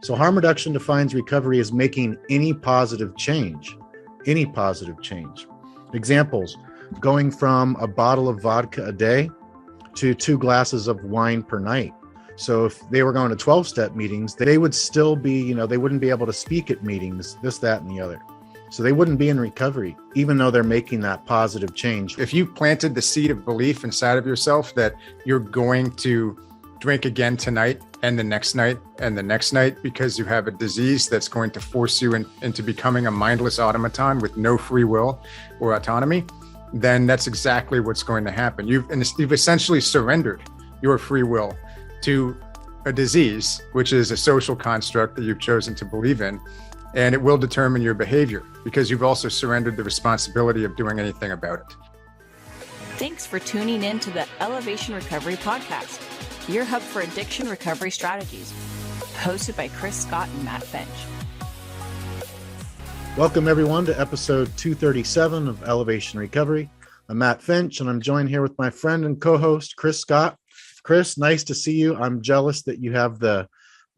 So harm reduction defines recovery as making any positive change. Examples, going from a bottle of vodka a day to 2 glasses of wine per night. So if they were going to 12-step meetings, they would still be, they wouldn't be able to speak at meetings, this, that, and the other. So they wouldn't be in recovery, even though they're making that positive change. If you planted the seed of belief inside of yourself that you're going to drink again tonight and the next night and the next night because you have a disease that's going to force you into becoming a mindless automaton with no free will or autonomy, then that's exactly what's going to happen. You've essentially surrendered your free will to a disease, which is a social construct that you've chosen to believe in, and it will determine your behavior because you've also surrendered the responsibility of doing anything about it. Thanks for tuning in to the Elevation Recovery Podcast, your hub for addiction recovery strategies, hosted by Chris Scott and Matt Finch. Welcome everyone to episode 237 of Elevation Recovery. I'm Matt Finch, and I'm joined here with my friend and co-host, Chris Scott. Chris, nice to see you. I'm jealous that you have the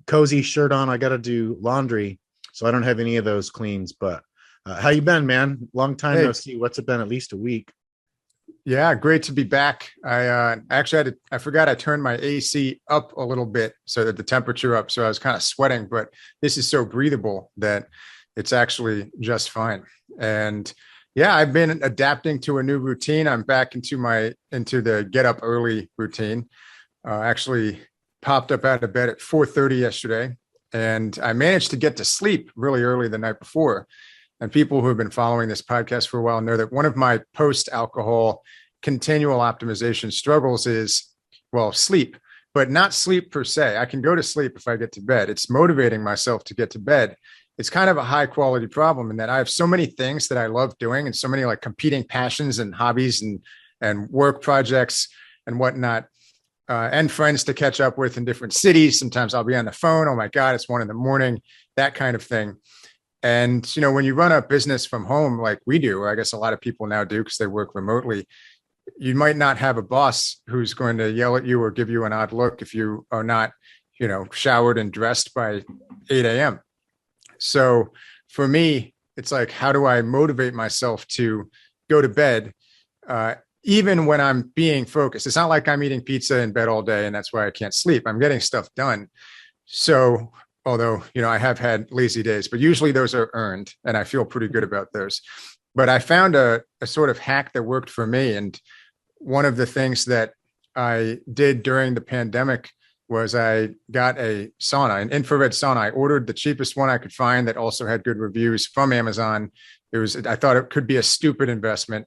cozy shirt on. I got to do laundry, so I don't have any of those cleans. But how you been, man? Long time no see. What's it been? At least a week. Yeah, great to be back. I forgot I turned my AC up a little bit so that the temperature up. So I was kind of sweating, but this is so breathable that it's actually just fine. And yeah, I've been adapting to a new routine. I'm back into the get up early routine. Actually popped up out of bed at 4:30 yesterday, and I managed to get to sleep really early the night before. And people who have been following this podcast for a while know that one of my post-alcohol continual optimization struggles is, well, sleep, but not sleep per se. I can go to sleep if I get to bed. It's motivating myself to get to bed. It's kind of a high quality problem in that I have so many things that I love doing and so many like competing passions and hobbies and work projects and whatnot. And friends to catch up with in different cities. Sometimes I'll be on the phone. Oh my God, it's 1 a.m, that kind of thing. And, when you run a business from home, like we do, or I guess a lot of people now do because they work remotely, you might not have a boss who's going to yell at you or give you an odd look if you are not, showered and dressed by 8 a.m. So for me, it's like, how do I motivate myself to go to bed? Even when I'm being focused. It's not like I'm eating pizza in bed all day and that's why I can't sleep. I'm getting stuff done. So, although, I have had lazy days, but usually those are earned and I feel pretty good about those. But I found a sort of hack that worked for me. And one of the things that I did during the pandemic was I got a sauna, an infrared sauna. I ordered the cheapest one I could find that also had good reviews from Amazon. I thought it could be a stupid investment.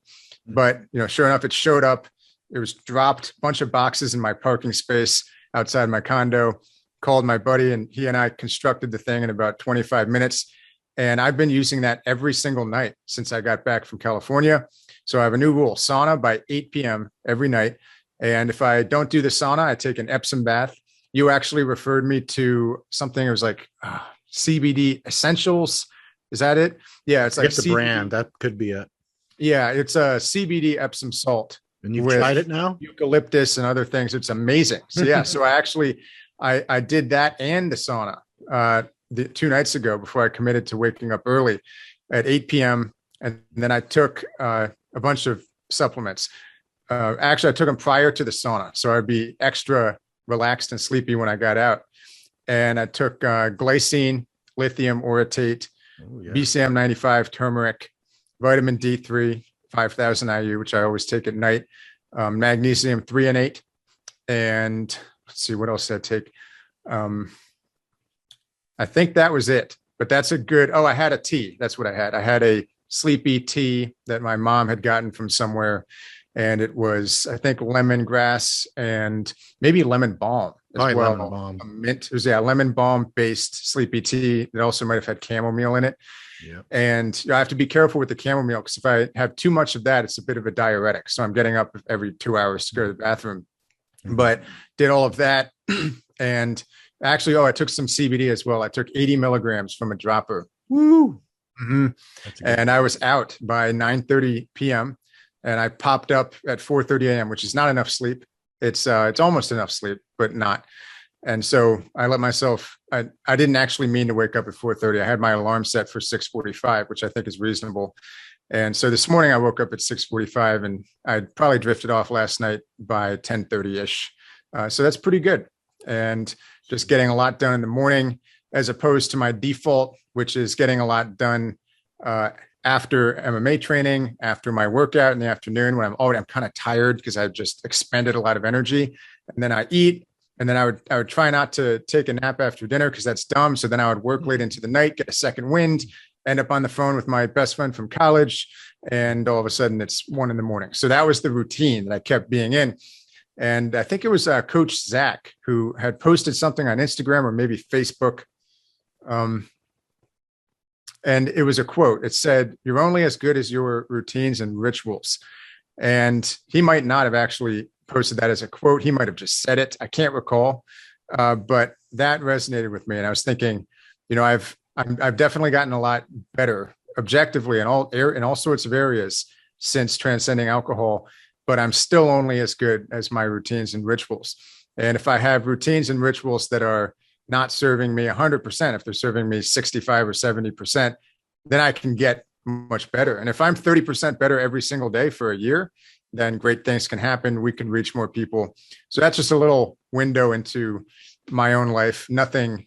But, sure enough, it showed up. It was dropped, a bunch of boxes in my parking space outside my condo, called my buddy, and he and I constructed the thing in about 25 minutes. And I've been using that every single night since I got back from California. So I have a new rule, sauna by 8 p.m. every night. And if I don't do the sauna, I take an Epsom bath. You actually referred me to something. It was like CBD essentials. Is that it? Yeah, it's like the CBD brand. That could be it. Yeah, it's a CBD Epsom salt. And you've tried it now? Eucalyptus and other things. It's amazing. So yeah, so I did that and the sauna 2 nights ago before I committed to waking up early at 8 p.m. And then I took a bunch of supplements. Actually, I took them prior to the sauna. So I'd be extra relaxed and sleepy when I got out. And I took glycine, lithium orotate, BCM 95, turmeric, vitamin D3, 5,000 IU, which I always take at night, magnesium 3 and 8. And let's see, what else did I take? I think that was it, but that's a good, I had a tea. That's what I had. I had a sleepy tea that my mom had gotten from somewhere. And it was, I think, lemongrass and maybe lemon balm as well. Lemon balm. Mint. It was, lemon balm based sleepy tea. It also might have had chamomile in it. Yeah. And I have to be careful with the chamomile because if I have too much of that, it's a bit of a diuretic. So I'm getting up every 2 hours to go to the bathroom. Mm-hmm. But did all of that. And actually, I took some CBD as well. I took 80 milligrams from a dropper. Woo! Mm-hmm. And I was out by 9:30 p.m. And I popped up at 4:30 a.m., which is not enough sleep. It's almost enough sleep, but not. And so I let myself I didn't actually mean to wake up at 4:30. I had my alarm set for 6:45, which I think is reasonable. And so this morning I woke up at 6:45, and I probably drifted off last night by 10:30-ish. So that's pretty good. And just getting a lot done in the morning, as opposed to my default, which is getting a lot done after MMA training, after my workout in the afternoon, when I'm kind of tired because I've just expended a lot of energy. And then I eat. And then I would try not to take a nap after dinner because that's dumb. So then I would work late into the night, get a second wind, end up on the phone with my best friend from college. And all of a sudden it's 1 a.m. So that was the routine that I kept being in. And I think it was Coach Zach who had posted something on Instagram or maybe Facebook. And it was a quote. It said, "You're only as good as your routines and rituals." And he might not have actually posted that as a quote. He might have just said it. I can't recall. But that resonated with me. And I was thinking, I've definitely gotten a lot better objectively in all sorts of areas since transcending alcohol, but I'm still only as good as my routines and rituals. And if I have routines and rituals that are not serving me 100%, if they're serving me 65 or 70%, then I can get much better. And if I'm 30% better every single day for a year, then great things can happen. We can reach more people. So that's just a little window into my own life. Nothing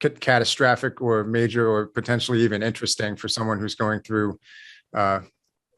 catastrophic or major or potentially even interesting for someone who's going through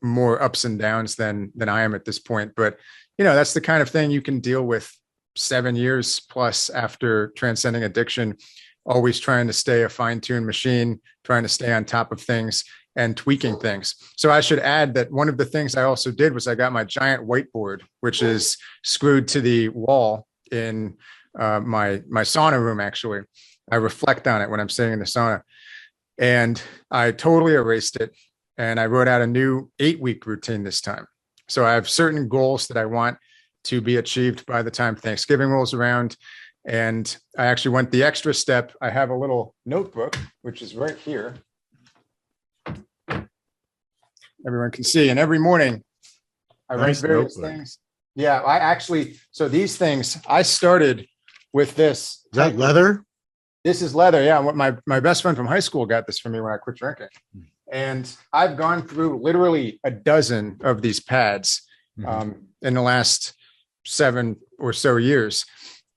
more ups and downs than I am at this point. But, that's the kind of thing you can deal with 7 years plus after transcending addiction, always trying to stay a fine-tuned machine, trying to stay on top of things and tweaking things. So I should add that one of the things I also did was I got my giant whiteboard, which is screwed to the wall in my sauna room. Actually, I reflect on it when I'm sitting in the sauna, and I totally erased it. And I wrote out a new 8-week routine this time. So I have certain goals that I want to be achieved by the time Thanksgiving rolls around. And I actually went the extra step. I have a little notebook, which is right here. Everyone can see. And every morning I write various things. Yeah, so these things, I started with this. Is that leather? This is leather. Yeah. My best friend from high school got this for me when I quit drinking. And I've gone through literally a dozen of these pads in the last 7 or so years.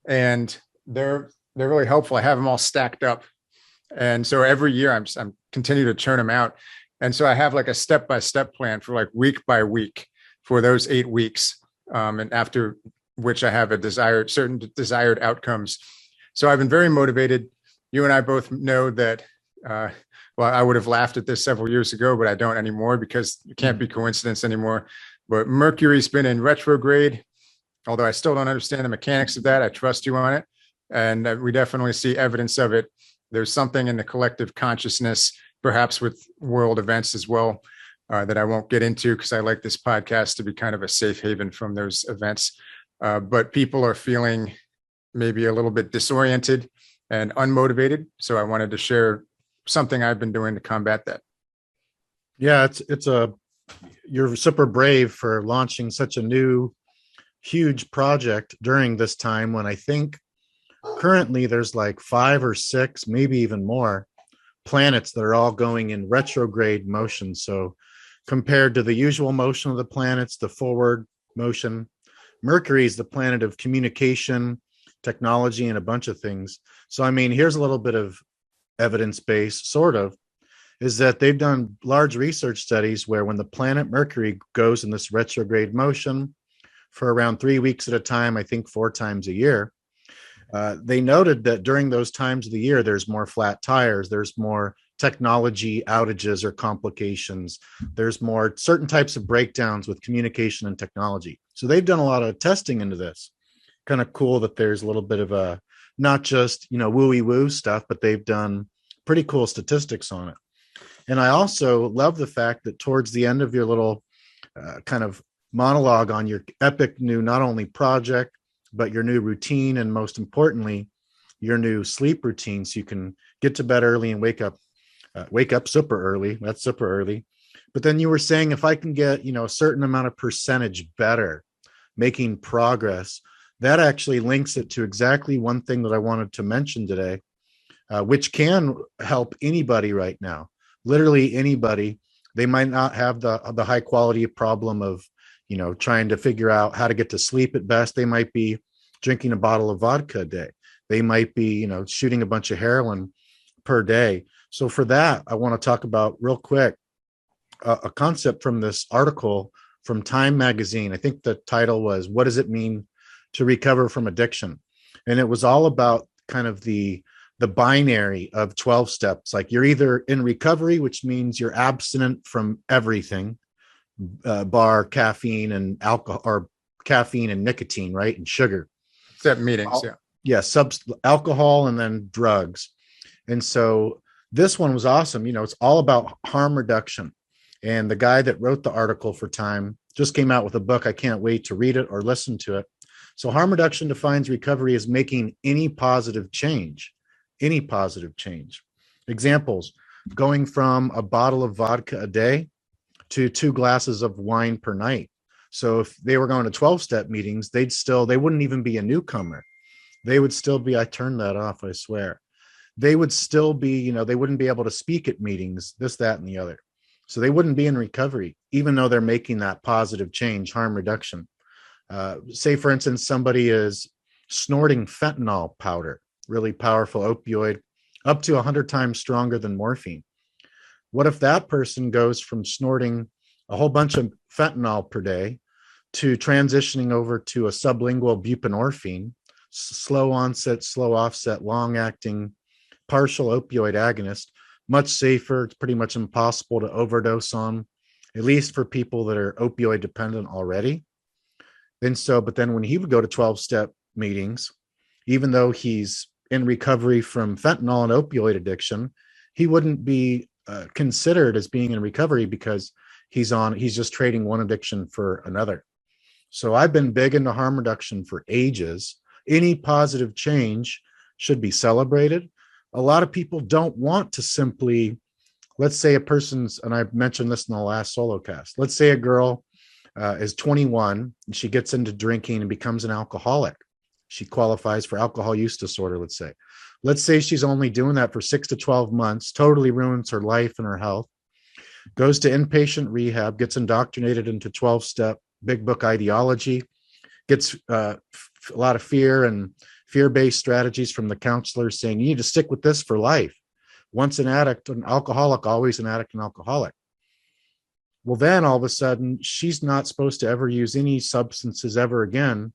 And they're really helpful. I have them all stacked up. And so every year I'm continue to churn them out. And so I have like a step-by-step plan for like week by week for those 8 weeks. And after which I have certain desired outcomes. So I've been very motivated. You and I both know that, I would have laughed at this several years ago, but I don't anymore because it can't be coincidence anymore. But Mercury's been in retrograde, although I still don't understand the mechanics of that. I trust you on it. And we definitely see evidence of it. There's something in the collective consciousness, perhaps with world events as well, that I won't get into because I like this podcast to be kind of a safe haven from those events. But people are feeling maybe a little bit disoriented and unmotivated. So I wanted to share something I've been doing to combat that. Yeah, you're super brave for launching such a new, huge project during this time when I think currently there's like 5 or 6, maybe even more planets that are all going in retrograde motion. So compared to the usual motion of the planets, the forward motion, Mercury is the planet of communication, technology, and a bunch of things. So, I mean, here's a little bit of evidence-based, sort of, is that they've done large research studies where when the planet Mercury goes in this retrograde motion for around 3 weeks at a time, I think 4 times a year, they noted that during those times of the year, there's more flat tires, there's more technology outages or complications, there's more certain types of breakdowns with communication and technology. So they've done a lot of testing into this. Kind of cool that there's a little bit of a, not just, wooey woo stuff, but they've done pretty cool statistics on it. And I also love the fact that towards the end of your little kind of monologue on your epic new, not only project, but your new routine, and most importantly, your new sleep routine, so you can get to bed early and wake up super early. That's super early. But then you were saying, if I can get, a certain amount of percentage better, making progress, that actually links it to exactly one thing that I wanted to mention today. which can help anybody right now, literally anybody. They might not have the high quality problem of, trying to figure out how to get to sleep at best. They might be drinking a bottle of vodka a day. They might be, shooting a bunch of heroin per day. So for that, I want to talk about real quick a concept from this article from Time magazine. I think the title was, "What does it mean to recover from addiction?" And it was all about kind of the binary of 12 steps. Like, you're either in recovery, which means you're abstinent from everything, bar caffeine and alcohol, or caffeine and nicotine, right? And sugar. Except meetings, yeah. Yeah, alcohol and then drugs. And so this one was awesome. It's all about harm reduction. And the guy that wrote the article for Time just came out with a book. I can't wait to read it or listen to it. So harm reduction defines recovery as making any positive change. Examples: going from a bottle of vodka a day to 2 glasses of wine per night. So if they were going to 12-step meetings, they wouldn't even be a newcomer. They would still be, I turned that off, I swear. They would still be, they wouldn't be able to speak at meetings, this, that, and the other. So they wouldn't be in recovery, even though they're making that positive change, harm reduction. Say, for instance, somebody is snorting fentanyl powder, really powerful opioid, up to 100 times stronger than morphine. What if that person goes from snorting a whole bunch of fentanyl per day to transitioning over to a sublingual buprenorphine, slow onset, slow offset, long acting, partial opioid agonist, much safer? It's pretty much impossible to overdose on, at least for people that are opioid dependent already. But then when he would go to 12-step meetings, even though he's in recovery from fentanyl and opioid addiction, he wouldn't be considered as being in recovery because he's just trading one addiction for another. So I've been big into harm reduction for ages. Any positive change should be celebrated. A lot of people don't want to simply, let's say a person's, and I've mentioned this in the last solo cast, let's say a girl is 21 and she gets into drinking and becomes an alcoholic. She qualifies for alcohol use disorder, let's say. Let's say she's only doing that for 6 to 12 months, totally ruins her life and her health, goes to inpatient rehab, gets indoctrinated into 12-step big book ideology, gets a lot of fear and fear-based strategies from the counselors saying, you need to stick with this for life. Once an addict, an alcoholic, always an addict and alcoholic. Well, then all of a sudden, she's not supposed to ever use any substances ever again,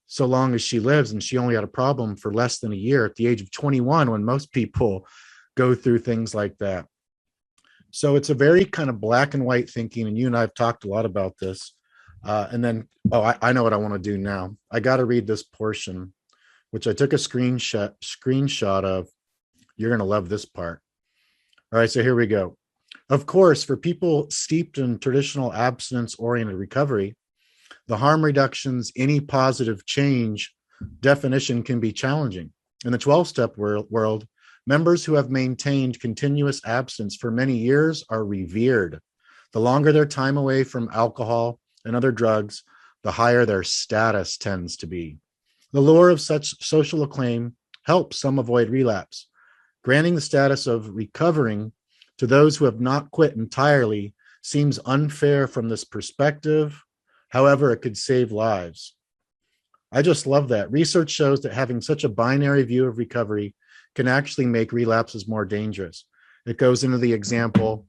so long as she lives. And she only had a problem for less than a year at the age of 21, when most people go through things like that. So it's a very kind of black and white thinking. And you and I have talked a lot about this. I know what I want to do now. I got to read this portion, which I took a screenshot of. You're going to love this part. All right, so here we go. Of course, for people steeped in traditional abstinence-oriented recovery, the harm reduction's any positive change definition can be challenging. In the 12-step world, members who have maintained continuous abstinence for many years are revered. The longer their time away from alcohol and other drugs, the higher their status tends to be. The lure of such social acclaim helps some avoid relapse. Granting the status of recovering to those who have not quit entirely seems unfair from this perspective. However, it could save lives. I just love that. Research shows that having such a binary view of recovery can actually make relapses more dangerous. It goes into the example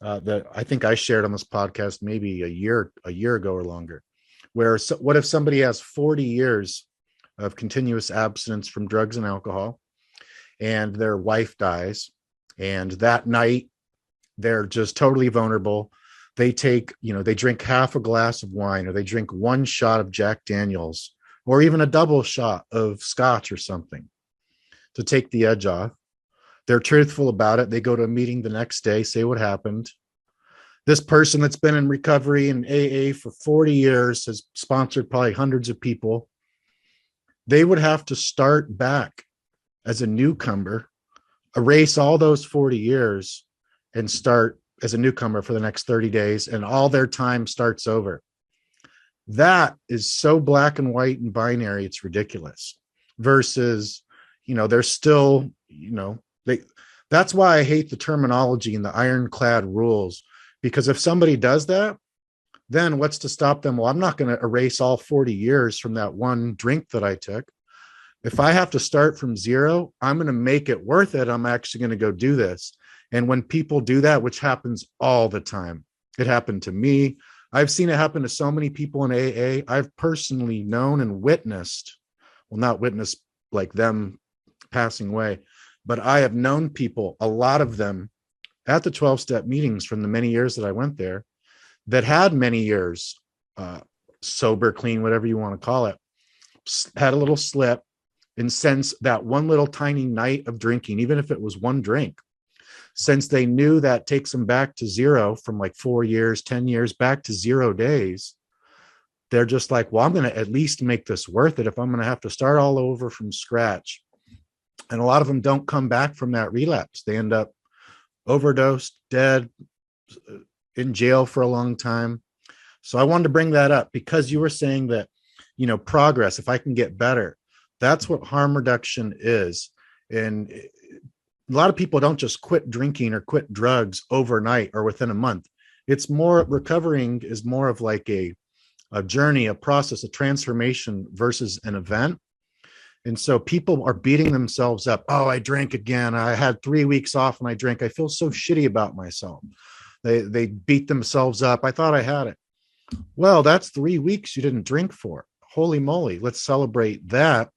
that I think I shared on this podcast maybe a year ago or longer, where what if somebody has 40 years of continuous abstinence from drugs and alcohol, and their wife dies, and that night they're just totally vulnerable. They drink half a glass of wine, or they drink one shot of Jack Daniels, or even a double shot of scotch or something to take the edge off. They're truthful about it. They go to a meeting the next day, say what happened. This person that's been in recovery and AA for 40 years has sponsored probably hundreds of people. They would have to start back as a newcomer, erase all those 40 years, and start as a newcomer for the next 30 days, and all their time starts over. That is so black and white and binary, it's ridiculous. Versus, they're still, They, that's why I hate the terminology and the ironclad rules, because if somebody does that, then what's to stop them? Well, I'm not going to erase all 40 years from that one drink that I took. If I have to start from zero, I'm going to make it worth it. I'm actually going to go do this. And when people do that, which happens all the time, it happened to me. I've seen it happen to so many people in AA. I've personally known and witnessed, well, not witnessed like them passing away, but I have known people, a lot of them at the 12-step meetings from the many years that I went there, that had many years sober, clean, whatever you want to call it, had a little slip. And since that one little tiny night of drinking, even if it was one drink, since they knew that takes them back to zero from like 4 years, 10 years back to 0 days, they're just like, well, I'm going to at least make this worth it if I'm going to have to start all over from scratch. And a lot of them don't come back from that relapse. They end up overdosed, dead, in jail for a long time. So I wanted to bring that up because you were saying that, progress, if I can get better, that's what harm reduction is. And a lot of people don't just quit drinking or quit drugs overnight or within a month. It's more, recovering is more of like a journey, a process, a transformation versus an event. And so people are beating themselves up. Oh, I drank again. I had 3 weeks off and I drank. I feel so shitty about myself. They beat themselves up. I thought I had it. Well, that's 3 weeks you didn't drink for. Holy moly. Let's celebrate that.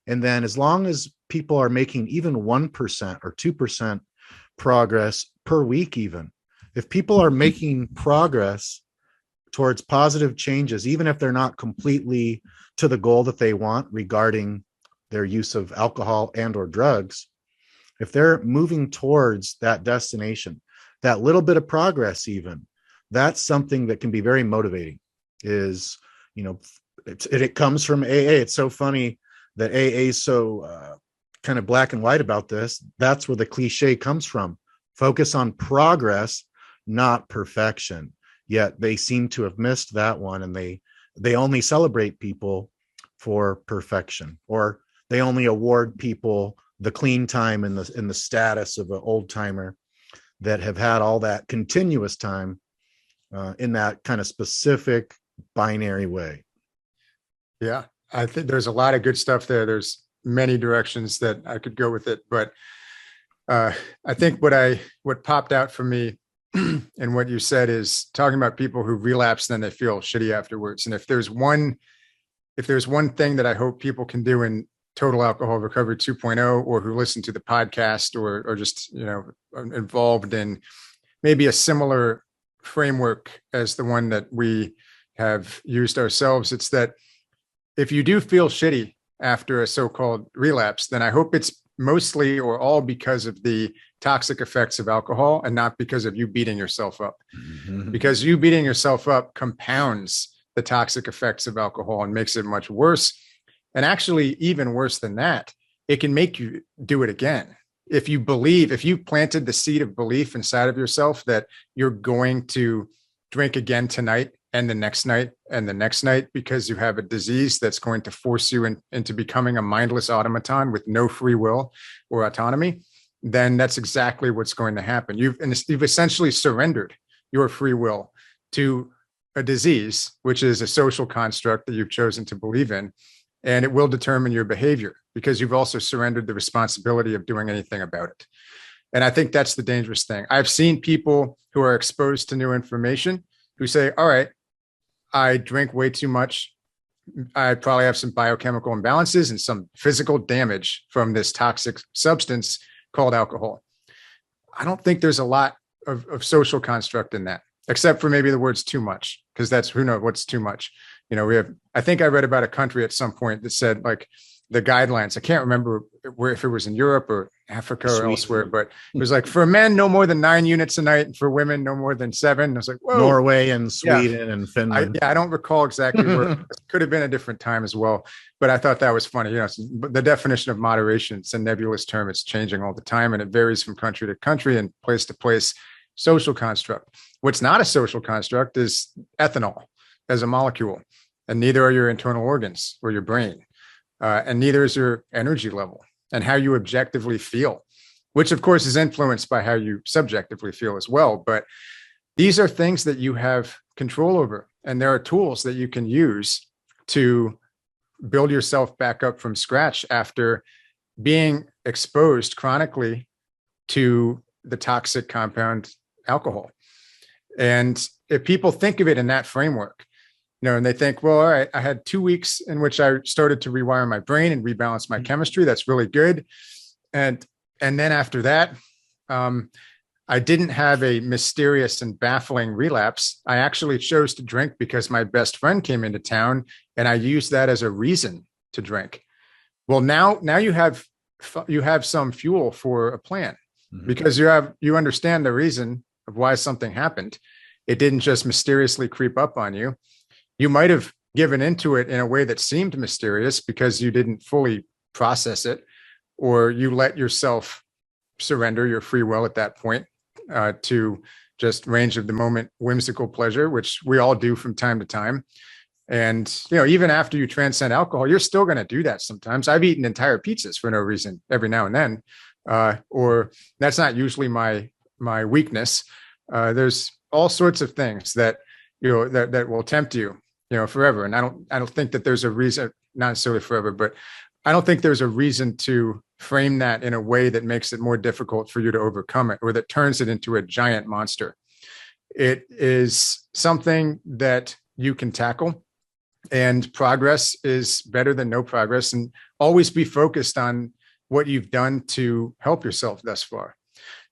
And then as long as people are making even 1% or 2% progress per week, even if people are making progress towards positive changes, even if they're not completely to the goal that they want regarding their use of alcohol and or drugs, if they're moving towards that destination, that little bit of progress, even, that's something that can be very motivating. Is, it comes from AA. It's so funny that AA is so kind of black and white about this. That's where the cliche comes from. Focus on progress, not perfection. Yet they seem to have missed that one, and they only celebrate people for perfection, or they only award people the clean time and the status of an old timer that have had all that continuous time in that kind of specific binary way. Yeah, I think there's a lot of good stuff there. There's many directions that I could go with it, but I think what popped out for me and what you said is talking about people who relapse, then they feel shitty afterwards. And if there's one thing that I hope people can do in Total Alcohol Recovery 2.0, or who listen to the podcast, or just, involved in maybe a similar framework as the one that we have used ourselves, it's that if you do feel shitty after a so-called relapse, then I hope it's mostly or all because of the toxic effects of alcohol and not because of you beating yourself up. Mm-hmm. Because you beating yourself up compounds the toxic effects of alcohol and makes it much worse. And actually, even worse than that, it can make you do it again. If you planted the seed of belief inside of yourself that you're going to drink again tonight and the next night and the next night because you have a disease that's going to force you into becoming a mindless automaton with no free will or autonomy, then that's exactly what's going to happen. You've essentially surrendered your free will to a disease, which is a social construct that you've chosen to believe in, and it will determine your behavior because you've also surrendered the responsibility of doing anything about it. And I think that's the dangerous thing. I've seen people who are exposed to new information who say, all right, I drink way too much. I probably have some biochemical imbalances and some physical damage from this toxic substance called alcohol. I don't think there's a lot of social construct in that, except for maybe the words too much, because that's, who knows what's too much. I think I read about a country at some point that said, like, the guidelines, I can't remember if it was in Europe or Africa or elsewhere, but it was like, for men, no more than 9 units a night, and for women, no more than 7. I was like, whoa. Norway and Sweden and Finland. I don't recall exactly where. It could have been a different time as well, but I thought that was funny. The definition of moderation, it's a nebulous term. It's changing all the time, and it varies from country to country and place to place. Social construct. What's not a social construct is ethanol as a molecule, and neither are your internal organs or your brain. And neither is your energy level and how you objectively feel. which of course is influenced by how you subjectively feel as well. But these are things that you have control over. And there are tools that you can use to build yourself back up from scratch after being exposed chronically to the toxic compound alcohol. And if people think of it in that framework, and they think, well, all right, I had 2 weeks in which I started to rewire my brain and rebalance my chemistry. That's really good. And then after that, I didn't have a mysterious and baffling relapse. I actually chose to drink because my best friend came into town, and I used that as a reason to drink. Well, now you have some fuel for a plan, because you understand the reason of why something happened. It didn't just mysteriously creep up on you. You might have given into it in a way that seemed mysterious because you didn't fully process it, or you let yourself surrender your free will at that point to just range of the moment whimsical pleasure, which we all do from time to time. And, even after you transcend alcohol, you're still going to do that sometimes. I've eaten entire pizzas for no reason every now and then, or that's not usually my weakness. There's all sorts of things that, that will tempt you, forever. And I don't think that there's a reason, not necessarily forever, but I don't think there's a reason to frame that in a way that makes it more difficult for you to overcome it, or that turns it into a giant monster. It is something that you can tackle, and progress is better than no progress, and always be focused on what you've done to help yourself thus far.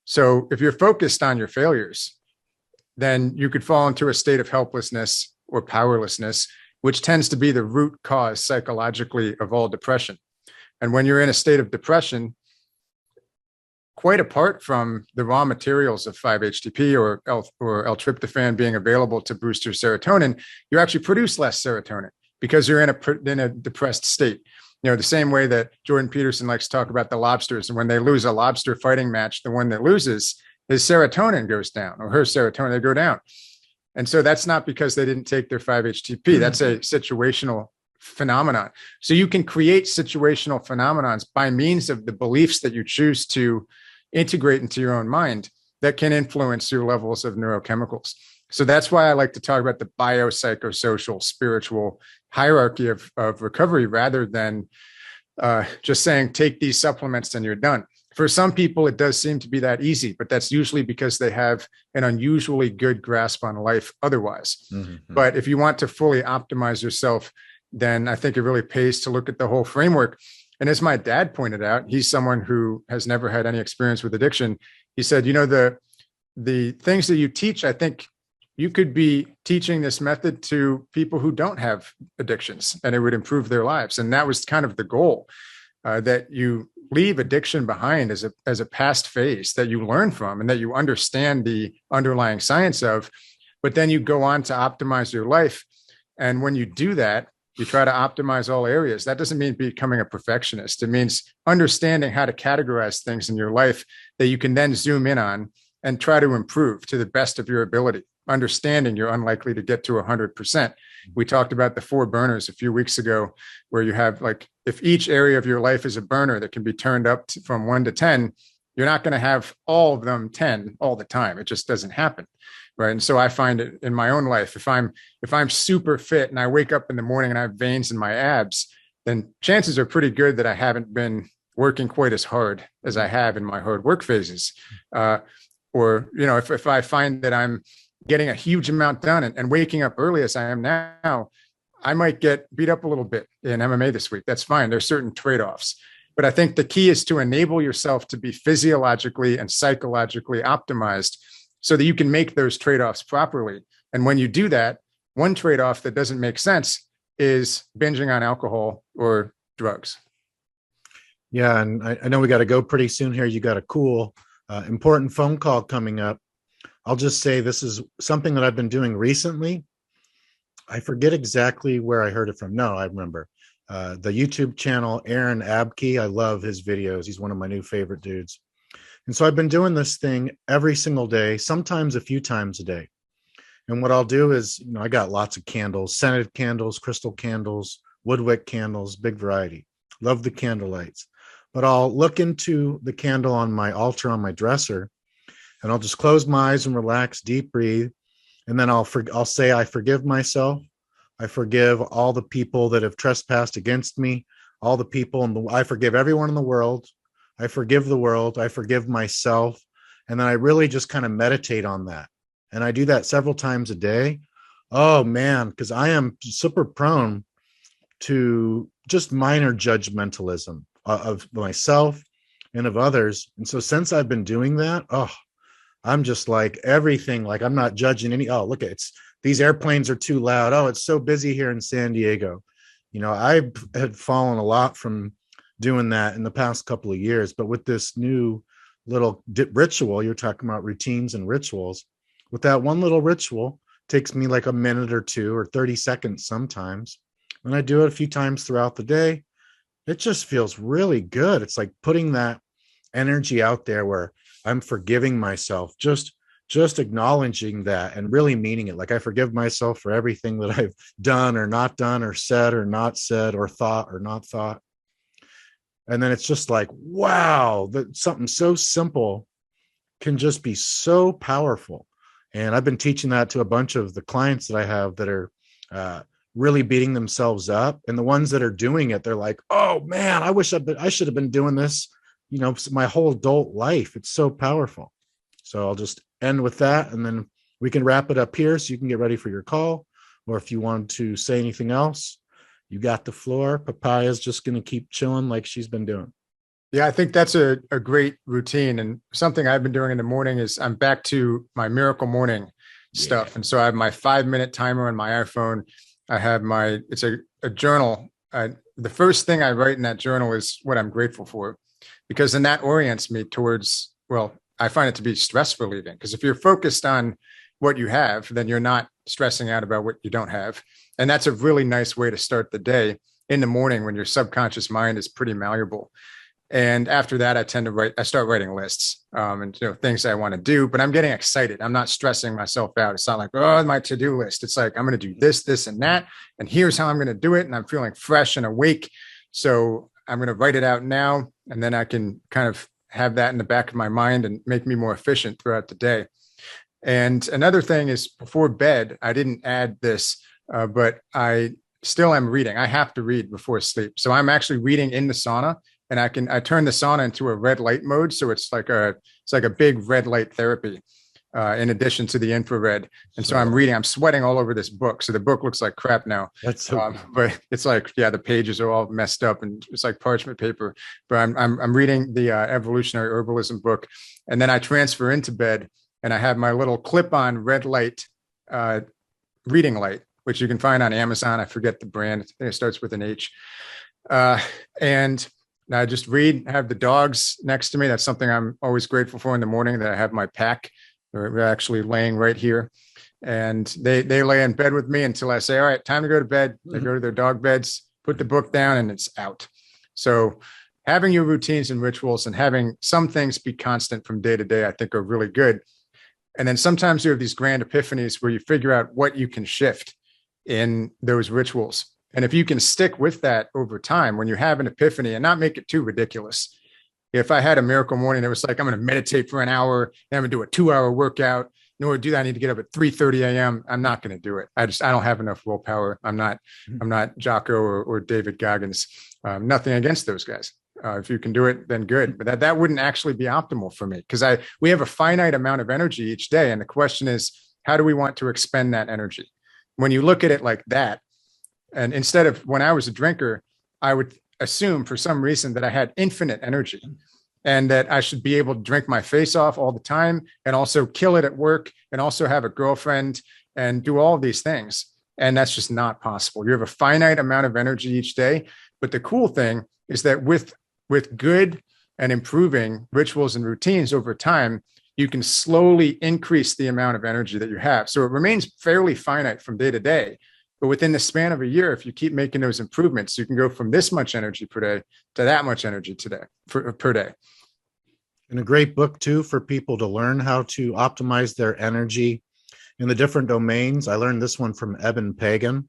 So if you're focused on your failures, then you could fall into a state of helplessness or powerlessness, which tends to be the root cause psychologically of all depression. And when you're in a state of depression, quite apart from the raw materials of 5-HTP or L-tryptophan being available to boost your serotonin, you actually produce less serotonin because you're in a depressed state. The same way that Jordan Peterson likes to talk about the lobsters, and when they lose a lobster fighting match, the one that loses, his serotonin goes down, or her serotonin, they go down. And so that's not because they didn't take their 5-HTP. That's a situational phenomenon. So you can create situational phenomenons by means of the beliefs that you choose to integrate into your own mind that can influence your levels of neurochemicals. So that's why I like to talk about the biopsychosocial spiritual hierarchy of recovery, rather than just saying, take these supplements and you're done. For some people, it does seem to be that easy, but that's usually because they have an unusually good grasp on life otherwise. Mm-hmm. But if you want to fully optimize yourself, then I think it really pays to look at the whole framework. And as my dad pointed out, he's someone who has never had any experience with addiction. He said, the things that you teach, I think you could be teaching this method to people who don't have addictions, and it would improve their lives. And that was kind of the goal, that you leave addiction behind as a past phase that you learn from and that you understand the underlying science of, but then you go on to optimize your life. And when you do that, you try to optimize all areas. That doesn't mean becoming a perfectionist. It means understanding how to categorize things in your life that you can then zoom in on and try to improve to the best of your ability, understanding you're unlikely to get to 100%. We talked about the 4 burners a few weeks ago, where you have, if each area of your life is a burner that can be turned up from 1 to 10, you're not going to have all of them 10 all the time. It just doesn't happen. Right. And so I find it in my own life, if I'm super fit and I wake up in the morning and I have veins in my abs, then chances are pretty good that I haven't been working quite as hard as I have in my hard work phases. Or, if I find that I'm getting a huge amount done and waking up early as I am now, I might get beat up a little bit in MMA this week. That's fine. There's certain trade-offs. But I think the key is to enable yourself to be physiologically and psychologically optimized so that you can make those trade-offs properly. And when you do that, one trade-off that doesn't make sense is binging on alcohol or drugs. Yeah, and I know we got to go pretty soon here. You got a cool, important phone call coming up. I'll just say this is something that I've been doing recently. I forget exactly where I heard it from. No, I remember. The YouTube channel, Aaron Abke. I love his videos. He's one of my new favorite dudes. And so I've been doing this thing every single day, sometimes a few times a day. And what I'll do is, I got lots of candles, scented candles, crystal candles, woodwick candles, big variety. Love the candle lights. but I'll look into the candle on my altar on my dresser, and I'll just close my eyes and relax, deep breathe. And then I'll say, I forgive myself. I forgive all the people that have trespassed against me, all the people, I forgive everyone in the world. I forgive the world. I forgive myself. And then I really just kind of meditate on that. And I do that several times a day. Oh man, because I am super prone to just minor judgmentalism of myself and of others. And so since I've been doing that, I'm just like everything, like I'm not judging look, these airplanes are too loud. Oh, it's so busy here in San Diego. I had fallen a lot from doing that in the past couple of years, but with this new little ritual, you're talking about routines and rituals. With that one little ritual, takes me like a minute or two or 30 seconds sometimes. And I do it a few times throughout the day. It just feels really good. It's like putting that energy out there where I'm forgiving myself, just acknowledging that and really meaning it. Like I forgive myself for everything that I've done or not done or said or not said or thought or not thought. And then it's just like, wow, that something so simple can just be so powerful. And I've been teaching that to a bunch of the clients that I have that are really beating themselves up. And the ones that are doing it, they're like, oh man, I should have been doing this, my whole adult life. It's so powerful. So I'll just end with that, and then we can wrap it up here so you can get ready for your call. Or if you want to say anything else, you got the floor. Papaya's just going to keep chilling like she's been doing. Yeah, I think that's a great routine. And something I've been doing in the morning is I'm back to my miracle morning stuff. And so I have my 5-minute timer on my iPhone. I have it's a journal. The first thing I write in that journal is what I'm grateful for, because then that orients me towards, I find it to be stress relieving, because if you're focused on what you have, then you're not stressing out about what you don't have. And that's a really nice way to start the day in the morning when your subconscious mind is pretty malleable. And after that, I start writing lists and things I want to do, but I'm getting excited. I'm not stressing myself out. It's not like, my to-do list. It's like, I'm going to do this, this, and that. And here's how I'm going to do it. And I'm feeling fresh and awake. So I'm going to write it out now. And then I can kind of have that in the back of my mind and make me more efficient throughout the day. And another thing is, before bed, I didn't add this, but I still am reading. I have to read before sleep. So I'm actually reading in the sauna. And I turn the sauna into a red light mode. So it's like a big red light therapy in addition to the infrared. And so I'm reading, I'm sweating all over this book. So the book looks like crap now. That's so but it's like, the pages are all messed up and it's like parchment paper. But I'm reading the evolutionary herbalism book. And then I transfer into bed and I have my little clip-on red light reading light, which you can find on Amazon. I forget the brand. I think it starts with an H. And I just read, have the dogs next to me. That's something I'm always grateful for in the morning, that I have my pack. They're actually laying right here. And they lay in bed with me until I say, all right, time to go to bed. They go to their dog beds, put the book down, and it's out. So having your routines and rituals and having some things be constant from day to day, I think are really good. And then sometimes you have these grand epiphanies where you figure out what you can shift in those rituals. And if you can stick with that over time, when you have an epiphany, and not make it too ridiculous. If I had a miracle morning, it was like, I'm going to meditate for an hour, and I'm going to do a 2-hour workout. In order to do that, I need to get up at 3:30 a.m. I'm not going to do it. I don't have enough willpower. I'm not Jocko or David Goggins. Nothing against those guys. If you can do it, then good. But that wouldn't actually be optimal for me, because we have a finite amount of energy each day. And the question is, how do we want to expend that energy? When you look at it like that, and instead of, when I was a drinker, I would assume for some reason that I had infinite energy and that I should be able to drink my face off all the time and also kill it at work and also have a girlfriend and do all of these things. And that's just not possible. You have a finite amount of energy each day. But the cool thing is that with good and improving rituals and routines over time, you can slowly increase the amount of energy that you have. So it remains fairly finite from day to day. But within the span of a year, if you keep making those improvements, you can go from this much energy per day to that much energy per day. And a great book too, for people to learn how to optimize their energy in the different domains. I learned this one from Eben Pagan.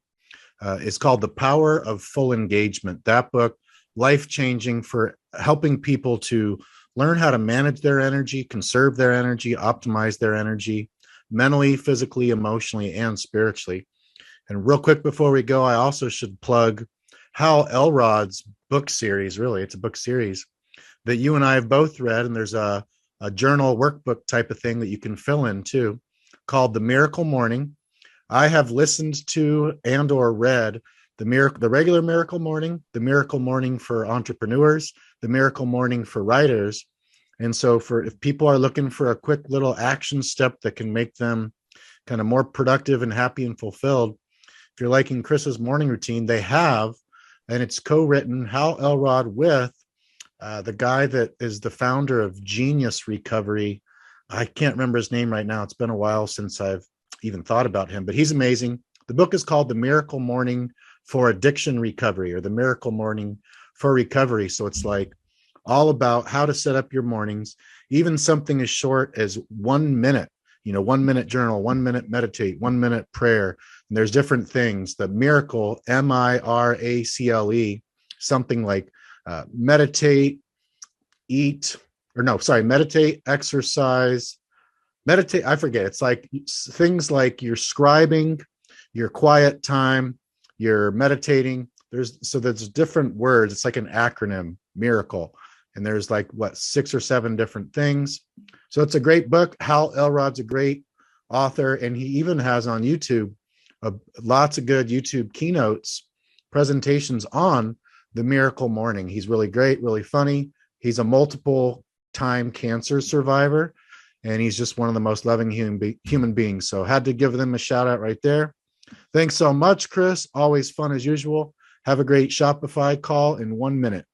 It's called The Power of Full Engagement. That book life-changing for helping people to learn how to manage their energy, conserve their energy, optimize their energy, mentally, physically, emotionally, and spiritually. And real quick before we go, I also should plug Hal Elrod's book series. Really, it's a book series that you and I have both read, and there's a journal workbook type of thing that you can fill in too, called The Miracle Morning. I have listened to and or read the regular Miracle Morning, the Miracle Morning for entrepreneurs, the Miracle Morning for writers. And so if people are looking for a quick little action step that can make them kind of more productive and happy and fulfilled, if you're liking Chris's morning routine, they have, and it's co-written, Hal Elrod with the guy that is the founder of Genius Recovery. I can't remember his name right now. It's been a while since I've even thought about him, but he's amazing. The book is called The Miracle Morning for Addiction Recovery, or The Miracle Morning for Recovery. So it's like all about how to set up your mornings, even something as short as 1 minute, 1 minute journal, 1 minute meditate, 1 minute prayer. And there's different things. The miracle, MIRACLE, something like meditate, exercise, meditate. I forget. It's like things like you're scribing, your quiet time, you're meditating. There's different words. It's like an acronym, miracle. And there's like 6 or 7 different things. So it's a great book. Hal Elrod's a great author. And he even has on YouTube lots of good YouTube keynotes, presentations on the Miracle Morning. He's really great, really funny. He's a multiple time cancer survivor, and he's just one of the most loving human beings. So had to give them a shout out right there. Thanks so much, Chris. Always fun as usual. Have a great Shopify call in 1 minute.